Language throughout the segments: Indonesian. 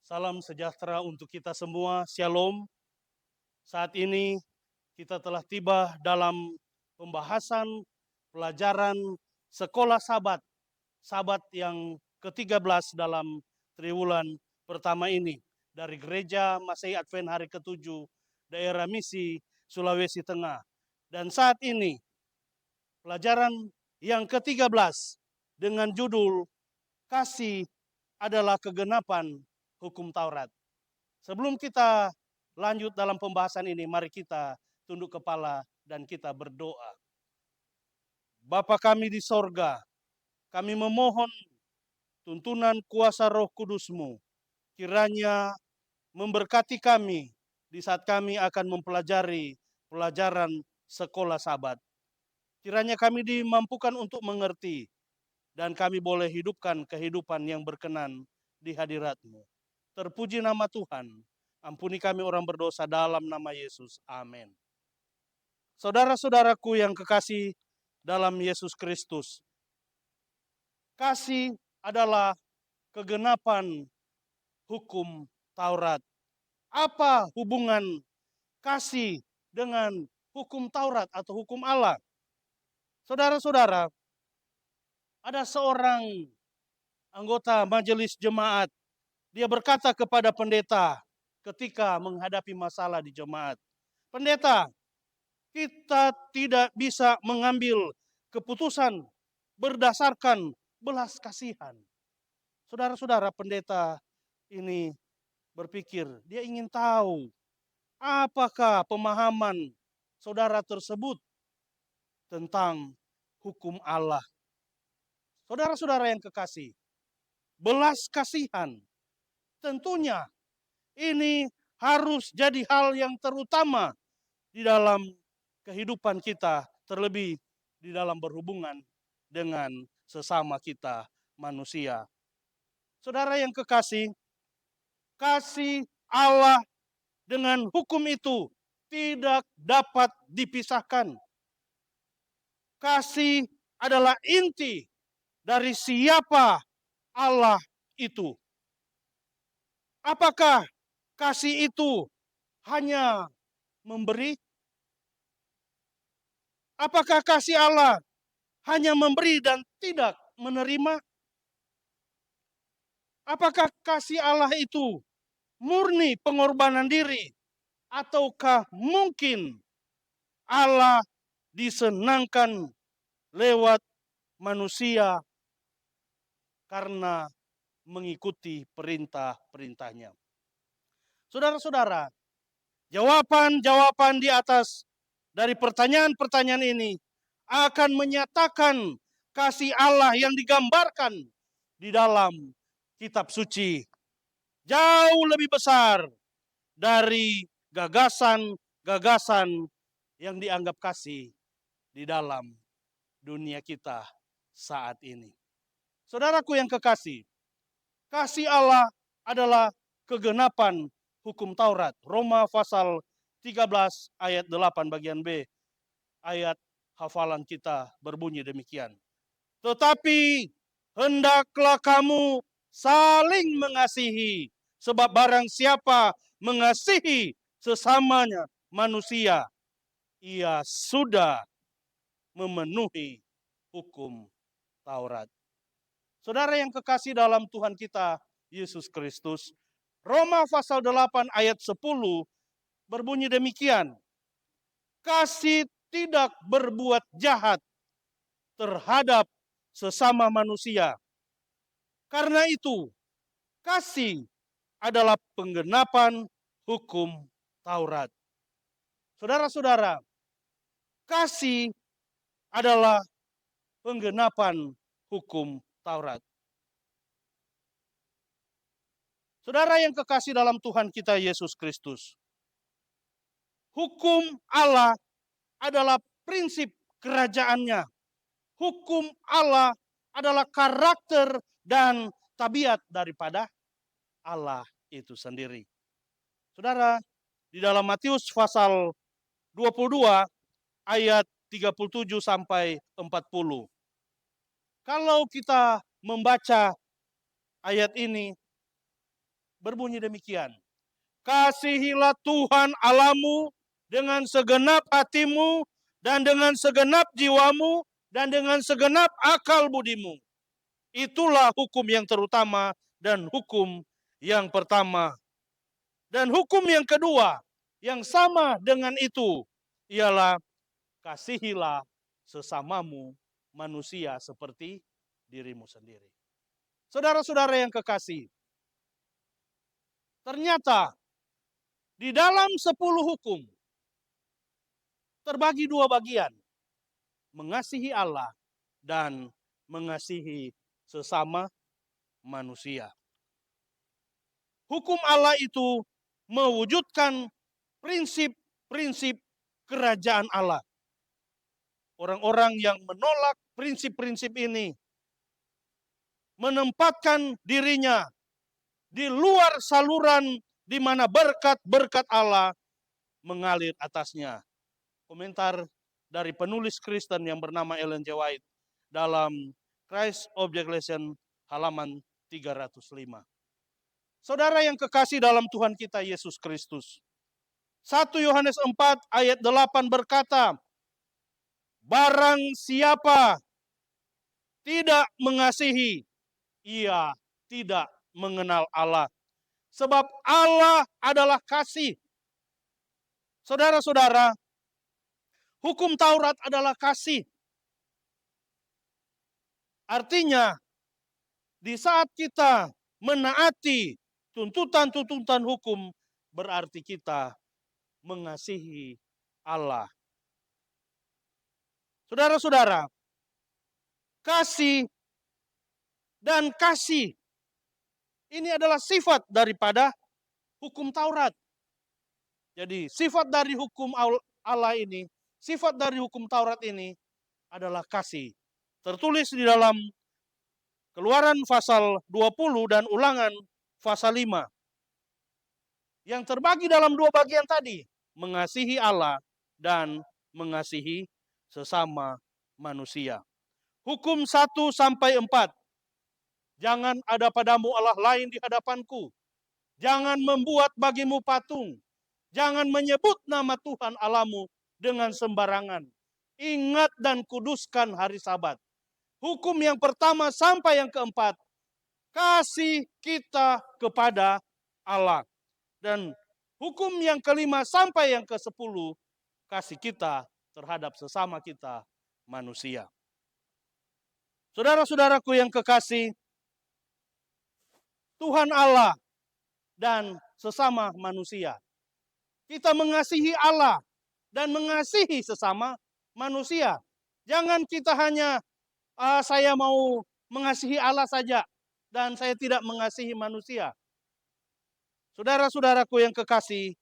Salam sejahtera untuk kita semua, Shalom. Saat ini kita telah tiba dalam pembahasan pelajaran sekolah Sabat, Sabat yang ke-13 dalam triwulan pertama ini dari Gereja Masehi Advent Hari ke-7 daerah Misi Sulawesi Tengah. Dan saat ini pelajaran yang ke-13 dengan judul Kasih adalah kegenapan hukum Taurat. Sebelum kita lanjut dalam pembahasan ini, mari kita tunduk kepala dan kita berdoa. Bapa kami di sorga, kami memohon tuntunan kuasa Roh Kudus-Mu, kiranya memberkati kami di saat kami akan mempelajari pelajaran sekolah Sabat. Kiranya kami dimampukan untuk mengerti dan kami boleh hidupkan kehidupan yang berkenan di hadirat-Mu. Terpuji nama Tuhan. Ampuni kami orang berdosa dalam nama Yesus. Amin. Saudara-saudaraku yang kekasih dalam Yesus Kristus, kasih adalah kegenapan hukum Taurat. Apa hubungan kasih dengan hukum Taurat atau hukum Allah? Saudara-saudara, ada seorang anggota majelis jemaat. Dia berkata kepada pendeta ketika menghadapi masalah di jemaat, "Pendeta, kita tidak bisa mengambil keputusan berdasarkan belas kasihan." Saudara-saudara, pendeta ini berpikir, dia ingin tahu apakah pemahaman saudara tersebut tentang hukum Allah. Saudara-saudara yang kekasih, belas kasihan tentunya ini harus jadi hal yang terutama di dalam kehidupan kita, terlebih di dalam berhubungan dengan sesama kita manusia. Saudara yang kekasih, kasih Allah dengan hukum itu tidak dapat dipisahkan. Kasih adalah inti dari siapa Allah itu. Apakah kasih itu hanya memberi? Apakah kasih Allah hanya memberi dan tidak menerima? Apakah kasih Allah itu murni pengorbanan diri? Ataukah mungkin Allah disenangkan lewat manusia karena mengikuti perintah-perintahnya? Saudara-saudara, jawaban-jawaban di atas dari pertanyaan-pertanyaan ini akan menyatakan kasih Allah yang digambarkan di dalam kitab suci jauh lebih besar dari gagasan-gagasan yang dianggap kasih di dalam dunia kita saat ini. Saudaraku yang kekasih, kasih Allah adalah kegenapan hukum Taurat. Roma pasal 13 ayat 8 bagian B. Ayat hafalan kita berbunyi demikian. Tetapi hendaklah kamu saling mengasihi, sebab barang siapa mengasihi sesamanya manusia, ia sudah memenuhi hukum Taurat. Saudara yang kekasih dalam Tuhan kita Yesus Kristus, Roma pasal 8 ayat 10 berbunyi demikian. Kasih tidak berbuat jahat terhadap sesama manusia. Karena itu, kasih adalah penggenapan hukum Taurat. Saudara-saudara, kasih adalah penggenapan hukum Taurat. Saudara yang kekasih dalam Tuhan kita Yesus Kristus, hukum Allah adalah prinsip kerajaannya. Hukum Allah adalah karakter dan tabiat daripada Allah itu sendiri. Saudara, di dalam Matius pasal 22 ayat 37 sampai 40. Kalau kita membaca ayat ini, berbunyi demikian. Kasihilah Tuhan Allahmu dengan segenap hatimu dan dengan segenap jiwamu dan dengan segenap akal budimu. Itulah hukum yang terutama dan hukum yang pertama. Dan hukum yang kedua yang sama dengan itu ialah kasihilah sesamamu manusia seperti dirimu sendiri. Saudara-saudara yang kekasih, ternyata di dalam 10 hukum terbagi 2 bagian. Mengasihi Allah dan mengasihi sesama manusia. Hukum Allah itu mewujudkan prinsip-prinsip kerajaan Allah. Orang-orang yang menolak prinsip-prinsip ini menempatkan dirinya di luar saluran di mana berkat-berkat Allah mengalir atasnya. Komentar dari penulis Kristen yang bernama Ellen G. White dalam Christ Object Lesson halaman 305. Saudara yang kekasih dalam Tuhan kita Yesus Kristus. 1 Yohanes 4 ayat 8 berkata, barang siapa tidak mengasihi, ia tidak mengenal Allah. Sebab Allah adalah kasih. Saudara-saudara, hukum Taurat adalah kasih. Artinya, di saat kita menaati tuntutan-tuntutan hukum, berarti kita mengasihi Allah. Saudara-saudara, kasih dan kasih ini adalah sifat daripada hukum Taurat. Jadi sifat dari hukum Allah ini, sifat dari hukum Taurat ini adalah kasih. Tertulis di dalam Keluaran pasal 20 dan Ulangan pasal 5. Yang terbagi dalam 2 bagian tadi, mengasihi Allah dan mengasihi sesama manusia. Hukum 1 sampai 4. Jangan ada padamu Allah lain di hadapanku. Jangan membuat bagimu patung. Jangan menyebut nama Tuhan Allahmu dengan sembarangan. Ingat dan kuduskan hari Sabat. Hukum yang pertama sampai yang keempat, kasih kita kepada Allah. Dan hukum yang kelima sampai yang ke-10, kasih kita terhadap sesama kita manusia. Saudara-saudaraku yang kekasih, Tuhan Allah dan sesama manusia. Kita mengasihi Allah dan mengasihi sesama manusia. Jangan kita hanya saya mau mengasihi Allah saja dan saya tidak mengasihi manusia. Saudara-saudaraku yang kekasih,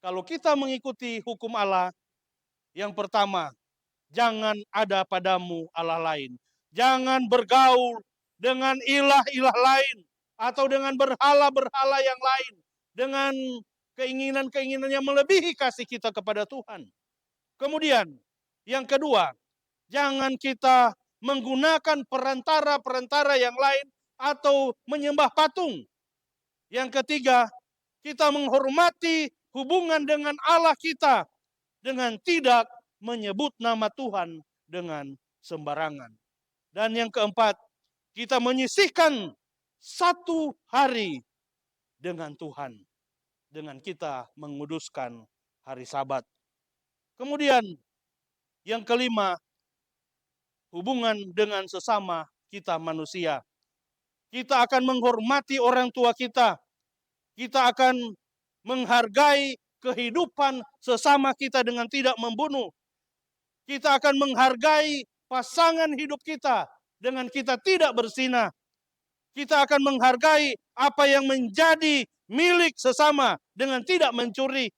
kalau kita mengikuti hukum Allah, yang pertama, jangan ada padamu Allah lain. Jangan bergaul dengan ilah-ilah lain atau dengan berhala-berhala yang lain, dengan keinginan-keinginan yang melebihi kasih kita kepada Tuhan. Kemudian, yang kedua, jangan kita menggunakan perantara-perantara yang lain atau menyembah patung. Yang ketiga, kita menghormati hubungan dengan Allah kita dengan tidak menyebut nama Tuhan dengan sembarangan. Dan yang keempat, kita menyisihkan satu hari dengan Tuhan, dengan kita menguduskan hari Sabat. Kemudian yang kelima, hubungan dengan sesama kita manusia. Kita akan menghormati orang tua kita. Kita akan menghargai kehidupan sesama kita dengan tidak membunuh. Kita akan menghargai pasangan hidup kita dengan kita tidak berzina. Kita akan menghargai apa yang menjadi milik sesama dengan tidak mencuri.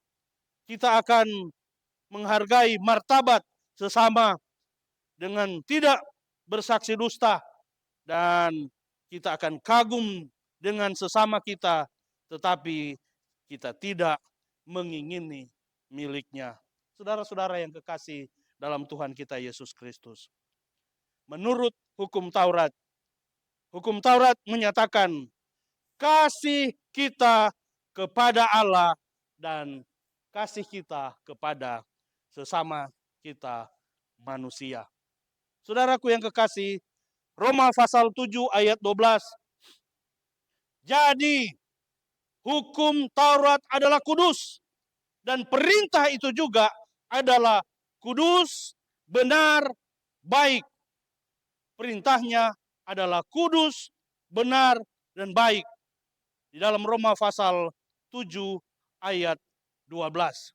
Kita akan menghargai martabat sesama dengan tidak bersaksi dusta, dan kita akan kagum dengan sesama kita, tetapi kita tidak mengingini miliknya. Saudara-saudara yang kekasih dalam Tuhan kita Yesus Kristus, menurut hukum Taurat menyatakan kasih kita kepada Allah dan kasih kita kepada sesama kita manusia. Saudaraku yang kekasih, Roma pasal 7 ayat 12. Jadi hukum Taurat adalah kudus dan perintah itu juga adalah kudus, benar, baik. Perintahnya adalah kudus, benar, dan baik. Di dalam Roma pasal 7 ayat 12.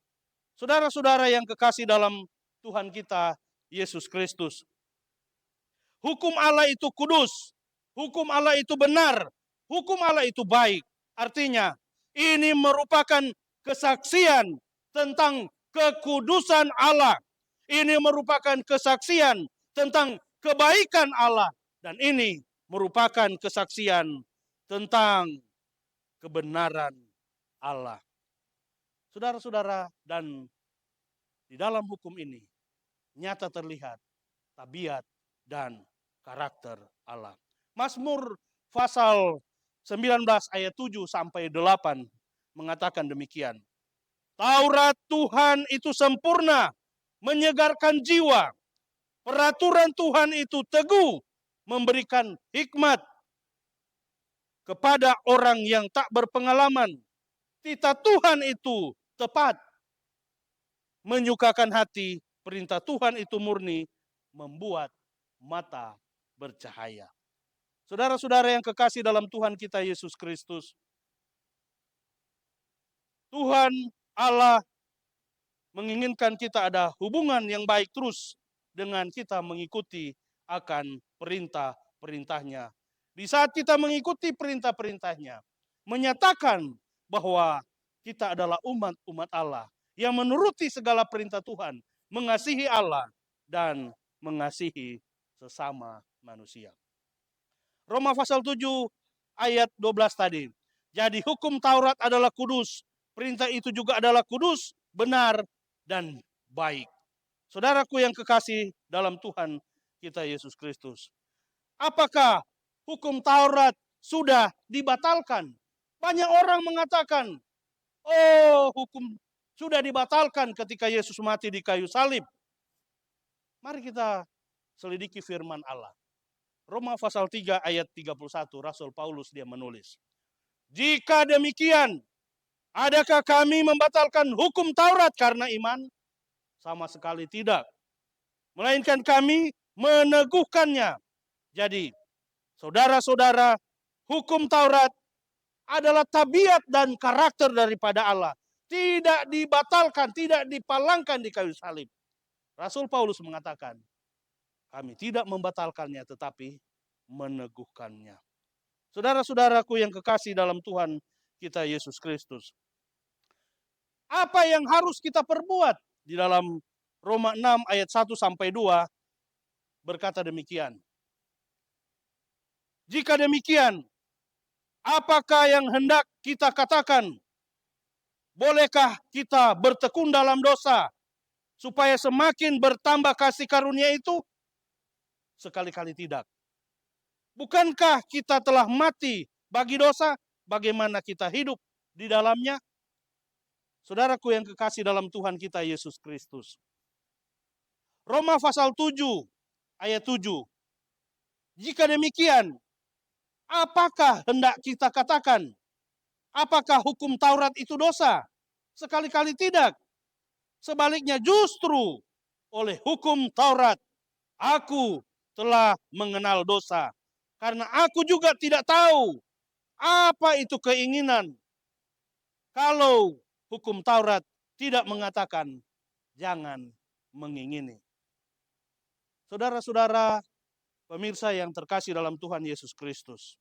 Saudara-saudara yang kekasih dalam Tuhan kita Yesus Kristus. Hukum Allah itu kudus, hukum Allah itu benar, hukum Allah itu baik. Artinya, ini merupakan kesaksian tentang kekudusan Allah. Ini merupakan kesaksian tentang kebaikan Allah. Dan ini merupakan kesaksian tentang kebenaran Allah. Saudara-saudara, dan di dalam hukum ini nyata terlihat tabiat dan karakter Allah. Mazmur pasal 19 ayat 7 sampai 8 mengatakan demikian. Taurat Tuhan itu sempurna, menyegarkan jiwa. Peraturan Tuhan itu teguh, memberikan hikmat kepada orang yang tak berpengalaman. Titah Tuhan itu tepat, menyukakan hati. Perintah Tuhan itu murni, membuat mata bercahaya. Saudara-saudara yang kekasih dalam Tuhan kita Yesus Kristus, Tuhan Allah menginginkan kita ada hubungan yang baik terus dengan kita mengikuti akan perintah-perintahnya. Di saat kita mengikuti perintah-perintahnya, menyatakan bahwa kita adalah umat-umat Allah yang menuruti segala perintah Tuhan, mengasihi Allah dan mengasihi sesama manusia. Roma pasal 7 ayat 12 tadi. Jadi hukum Taurat adalah kudus, perintah itu juga adalah kudus, benar, dan baik. Saudaraku yang kekasih dalam Tuhan kita Yesus Kristus. Apakah hukum Taurat sudah dibatalkan? Banyak orang mengatakan, oh hukum sudah dibatalkan ketika Yesus mati di kayu salib. Mari kita selidiki firman Allah. Roma pasal 3 ayat 31, Rasul Paulus dia menulis. Jika demikian, adakah kami membatalkan hukum Taurat karena iman? Sama sekali tidak. Melainkan kami meneguhkannya. Jadi, saudara-saudara, hukum Taurat adalah tabiat dan karakter daripada Allah. Tidak dibatalkan, tidak dipalangkan di kayu salib. Rasul Paulus mengatakan, kami tidak membatalkannya tetapi meneguhkannya. Saudara-saudaraku yang kekasih dalam Tuhan kita Yesus Kristus. Apa yang harus kita perbuat? Di dalam Roma 6 ayat 1 sampai 2 berkata demikian. Jika demikian, apakah yang hendak kita katakan? Bolehkah kita bertekun dalam dosa supaya semakin bertambah kasih karunia itu? Sekali-kali tidak. Bukankah kita telah mati bagi dosa? Bagaimana kita hidup di dalamnya? Saudaraku yang kekasih dalam Tuhan kita Yesus Kristus. Roma pasal 7 ayat 7. Jika demikian, apakah hendak kita katakan? Apakah hukum Taurat itu dosa? Sekali-kali tidak. Sebaliknya justru oleh hukum Taurat aku telah mengenal dosa. Karena aku juga tidak tahu apa itu keinginan. Kalau hukum Taurat tidak mengatakan jangan mengingini. Saudara-saudara, pemirsa yang terkasih dalam Tuhan Yesus Kristus.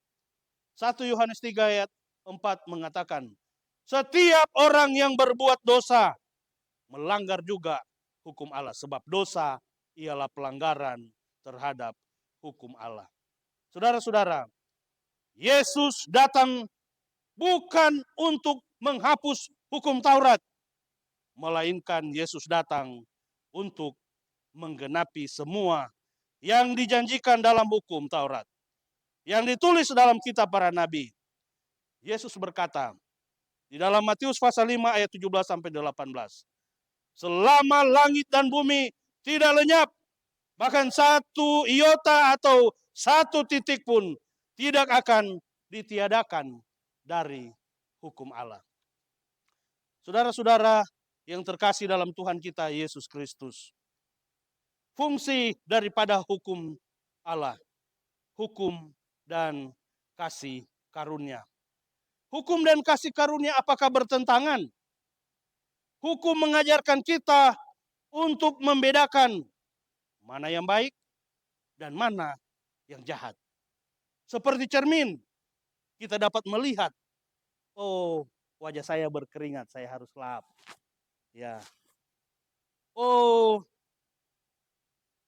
1 Yohanes 3 ayat 4 mengatakan, setiap orang yang berbuat dosa melanggar juga hukum Allah. Sebab dosa ialah pelanggaran terhadap hukum Allah. Saudara-saudara, Yesus datang bukan untuk menghapus hukum Taurat, melainkan Yesus datang untuk menggenapi semua yang dijanjikan dalam hukum Taurat, yang ditulis dalam kitab para nabi. Yesus berkata di dalam Matius pasal 5 ayat 17 sampai 18. Selama langit dan bumi tidak lenyap, bahkan satu iota atau satu titik pun tidak akan ditiadakan dari hukum Allah. Saudara-saudara yang terkasih dalam Tuhan kita Yesus Kristus, fungsi daripada hukum Allah, hukum dan kasih karunia. Hukum dan kasih karunia apakah bertentangan? Hukum mengajarkan kita untuk membedakan mana yang baik dan mana yang jahat. Seperti cermin, kita dapat melihat, oh, wajah saya berkeringat, saya harus lap. Ya. Oh,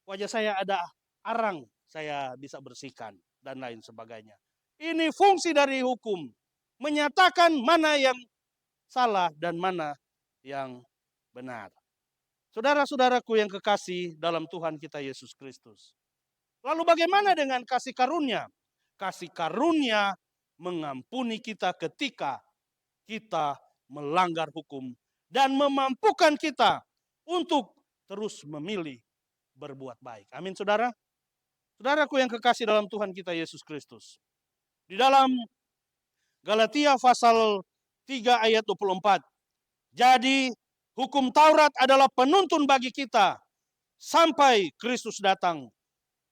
wajah saya ada arang, saya bisa bersihkan dan lain sebagainya. Ini fungsi dari hukum, menyatakan mana yang salah dan mana yang benar. Saudara-saudaraku yang kekasih dalam Tuhan kita Yesus Kristus. Lalu bagaimana dengan kasih karunia? Kasih karunia mengampuni kita ketika kita melanggar hukum dan memampukan kita untuk terus memilih berbuat baik. Amin, saudara. Saudaraku yang kekasih dalam Tuhan kita Yesus Kristus. Di dalam Galatia pasal 3 ayat 24. Jadi hukum Taurat adalah penuntun bagi kita sampai Kristus datang,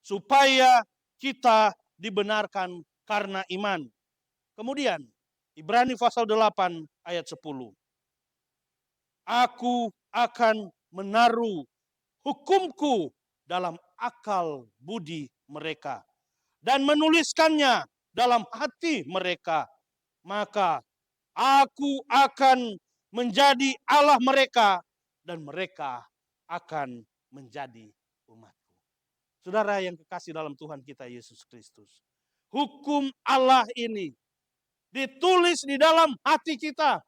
supaya kita dibenarkan karena iman. Kemudian Ibrani pasal 8 ayat 10. Aku akan menaruh hukumku dalam akal budi mereka dan menuliskannya dalam hati mereka. Maka aku akan menjadi Allah mereka dan mereka akan menjadi umatku. Saudara yang kekasih dalam Tuhan kita Yesus Kristus. Hukum Allah ini ditulis di dalam hati kita.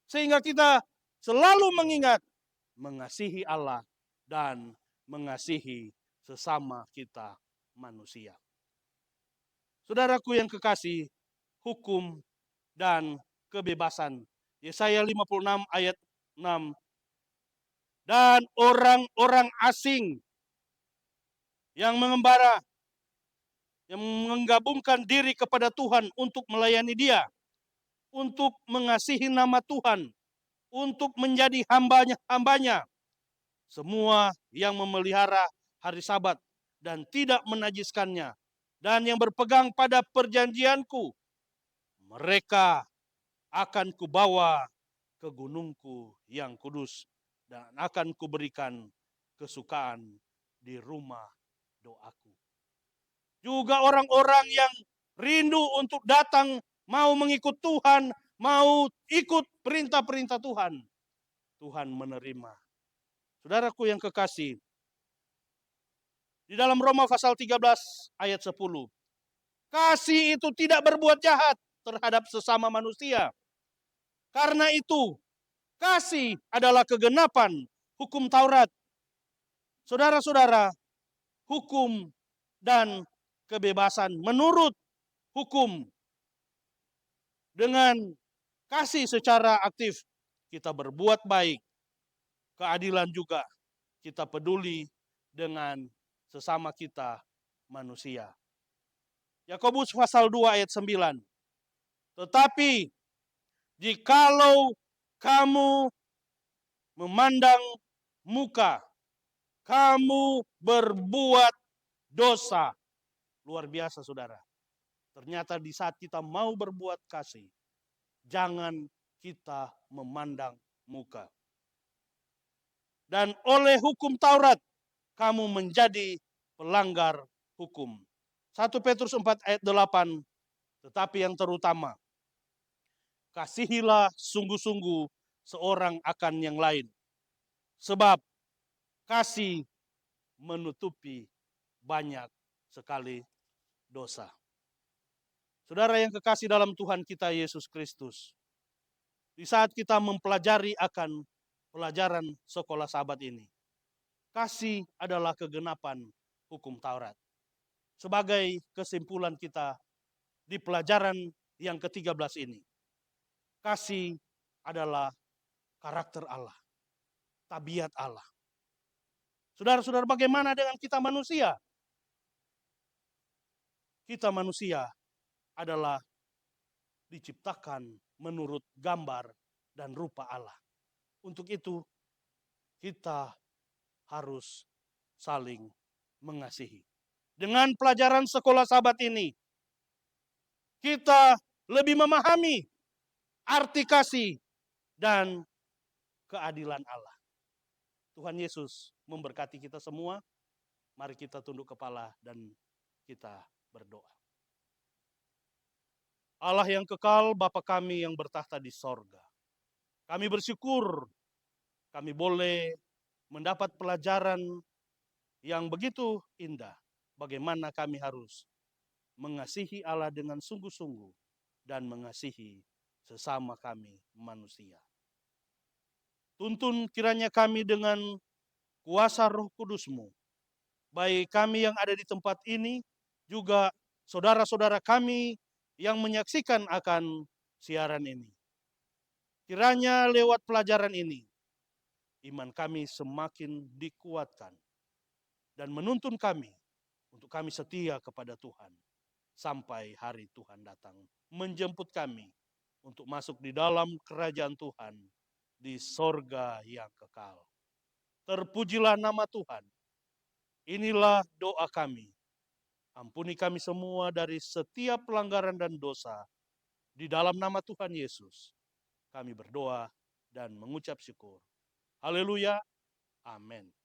Sehingga kita selalu mengingat mengasihi Allah dan mengasihi sesama kita manusia. Saudaraku yang kekasih, hukum dan kebebasan. Yesaya 56 ayat 6. Dan orang-orang asing yang mengembara, yang menggabungkan diri kepada Tuhan untuk melayani Dia, untuk mengasihi nama Tuhan, untuk menjadi hambanya, semua yang memelihara hari Sabat dan tidak menajiskannya, dan yang berpegang pada perjanjianku, mereka akan kubawa ke gunungku yang kudus dan akan kuberikan kesukaan di rumah doaku. Juga orang-orang yang rindu untuk datang, mau mengikut Tuhan, mau ikut perintah-perintah Tuhan, Tuhan menerima. Saudaraku yang kekasih, di dalam Roma pasal 13 ayat 10, kasih itu tidak berbuat jahat terhadap sesama manusia. Karena itu, kasih adalah kegenapan hukum Taurat. Saudara-saudara, hukum dan kebebasan menurut hukum dengan kasih secara aktif kita berbuat baik, keadilan juga kita peduli dengan sesama kita manusia. Yakobus pasal 2 ayat 9. Tetapi jikalau kamu memandang muka, kamu berbuat dosa. Luar biasa, saudara. Ternyata di saat kita mau berbuat kasih, jangan kita memandang muka. Dan oleh hukum Taurat, kamu menjadi pelanggar hukum. 1 Petrus 4 ayat 8, tetapi yang terutama, kasihilah sungguh-sungguh seorang akan yang lain. Sebab kasih menutupi banyak sekali dosa. Saudara yang kekasih dalam Tuhan kita Yesus Kristus, di saat kita mempelajari akan pelajaran sekolah Sabat ini, kasih adalah kegenapan hukum Taurat. Sebagai kesimpulan kita di pelajaran yang ke-13 ini, Kasih adalah karakter Allah, tabiat Allah. Saudara-saudara, bagaimana dengan kita manusia? Kita manusia adalah diciptakan menurut gambar dan rupa Allah. Untuk itu, kita harus saling mengasihi. Dengan pelajaran sekolah sahabat ini, kita lebih memahami arti kasih dan keadilan Allah. Tuhan Yesus memberkati kita semua. Mari kita tunduk kepala dan kita berdoa. Allah yang kekal, Bapa kami yang bertahta di sorga. Kami bersyukur kami boleh mendapat pelajaran yang begitu indah. Bagaimana kami harus mengasihi Allah dengan sungguh-sungguh dan mengasihi sesama kami manusia. Tuntun kiranya kami dengan kuasa Roh Kudus-Mu, baik kami yang ada di tempat ini, juga saudara-saudara kami yang menyaksikan akan siaran ini. Kiranya lewat pelajaran ini, iman kami semakin dikuatkan dan menuntun kami untuk kami setia kepada Tuhan sampai hari Tuhan datang menjemput kami untuk masuk di dalam kerajaan Tuhan di sorga yang kekal. Terpujilah nama Tuhan. Inilah doa kami. Ampuni kami semua dari setiap pelanggaran dan dosa. Di dalam nama Tuhan Yesus, kami berdoa dan mengucap syukur. Haleluya. Amin.